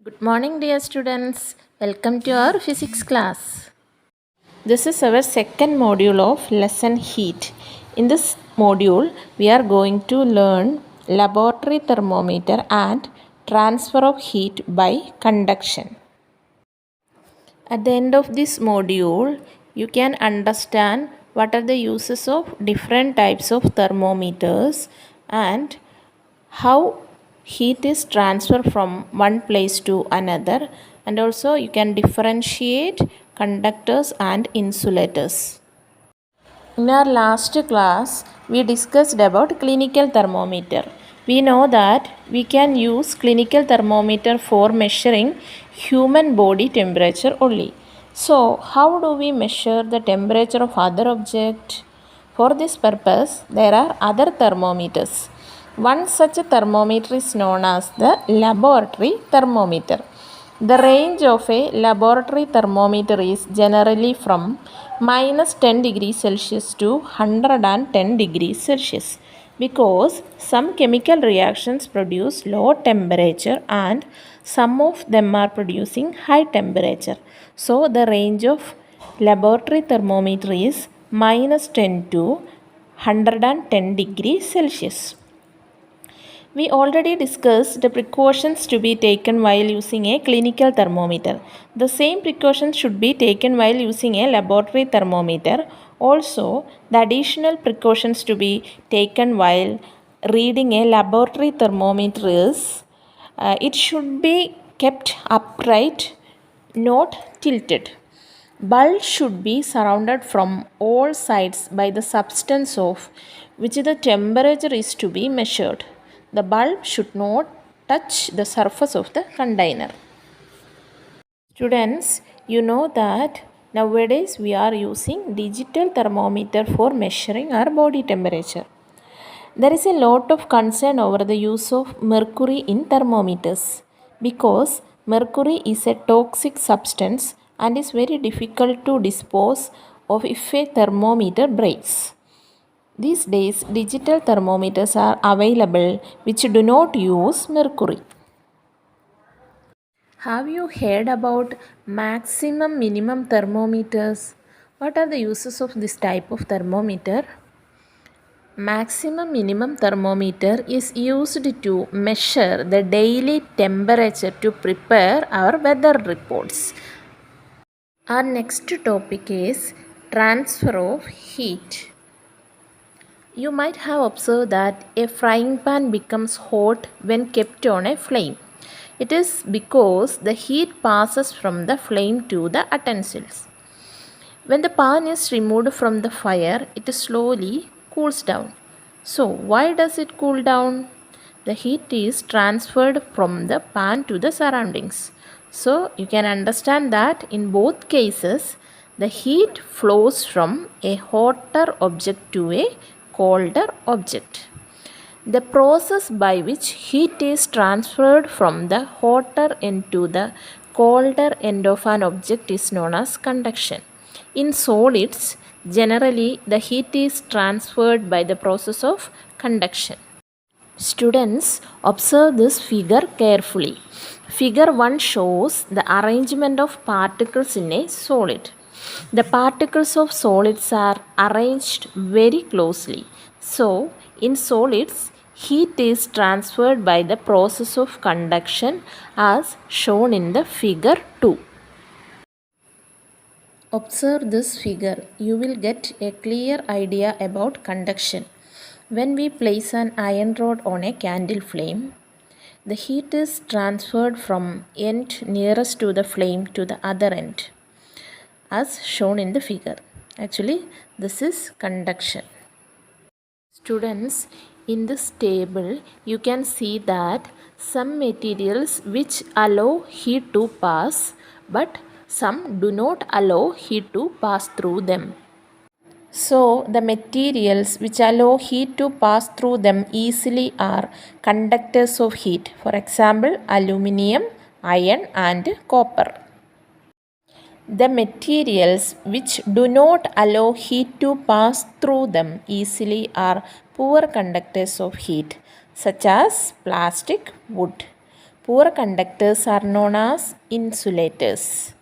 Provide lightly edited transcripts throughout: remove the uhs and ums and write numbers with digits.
Good morning, dear students. Welcome to our physics class. This is our second module of lesson heat. In this module, we are going to learn laboratory thermometer and transfer of heat by conduction. At the end of this module, you can understand what are the uses of different types of thermometers and how heat is transferred from one place to another, and also you can differentiate conductors and insulators. In our last class, we discussed about clinical thermometer. We know that we can use clinical thermometer for measuring human body temperature only. So, how do we measure the temperature of other object? For this purpose, there are other thermometers. One such thermometer is known as the laboratory thermometer. The range of a laboratory thermometer is generally from minus 10 degrees Celsius to 110 degrees Celsius because some chemical reactions produce low temperature and some of them are producing high temperature. So the range of laboratory thermometer is minus 10 to 110 degrees Celsius. We already discussed the precautions to be taken while using a clinical thermometer. The same precautions should be taken while using a laboratory thermometer. Also, the additional precautions to be taken while reading a laboratory thermometer is it should be kept upright, not tilted. Bulb should be surrounded from all sides by the substance of which the temperature is to be measured. The bulb should not touch the surface of the container. Students, you know that nowadays we are using digital thermometer for measuring our body temperature. There is a lot of concern over the use of mercury in thermometers because mercury is a toxic substance and is very difficult to dispose of if a thermometer breaks. These days, digital thermometers are available which do not use mercury. Have you heard about maximum minimum thermometers? What are the uses of this type of thermometer? Maximum minimum thermometer is used to measure the daily temperature to prepare our weather reports. Our next topic is transfer of heat. You might have observed that a frying pan becomes hot when kept on a flame. It is because the heat passes from the flame to the utensils. When the pan is removed from the fire, it slowly cools down. So, why does it cool down? The heat is transferred from the pan to the surroundings. So, you can understand that in both cases, the heat flows from a hotter object to a colder object. The process by which heat is transferred from the hotter end to the colder end of an object is known as conduction. In solids, generally the heat is transferred by the process of conduction. Students, observe this figure carefully. Figure 1 shows the arrangement of particles in a solid. The particles of solids are arranged very closely. So, in solids, heat is transferred by the process of conduction as shown in the figure 2. Observe this figure. You will get a clear idea about conduction. When we place an iron rod on a candle flame, the heat is transferred from end nearest to the flame to the other end as shown in the figure. Actually, this is conduction. Students, in this table, you can see that some materials which allow heat to pass, but some do not allow heat to pass through them. So, the materials which allow heat to pass through them easily are conductors of heat. For example, aluminium, iron and copper. The materials which do not allow heat to pass through them easily are poor conductors of heat, such as plastic, wood. Poor conductors are known as insulators.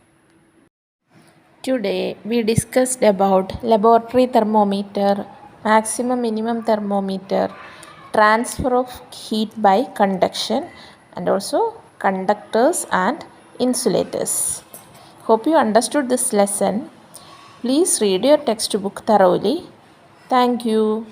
Today we discussed about laboratory thermometer, maximum minimum thermometer, transfer of heat by conduction, and also conductors and insulators. Hope you understood this lesson. Please read your textbook thoroughly. Thank you.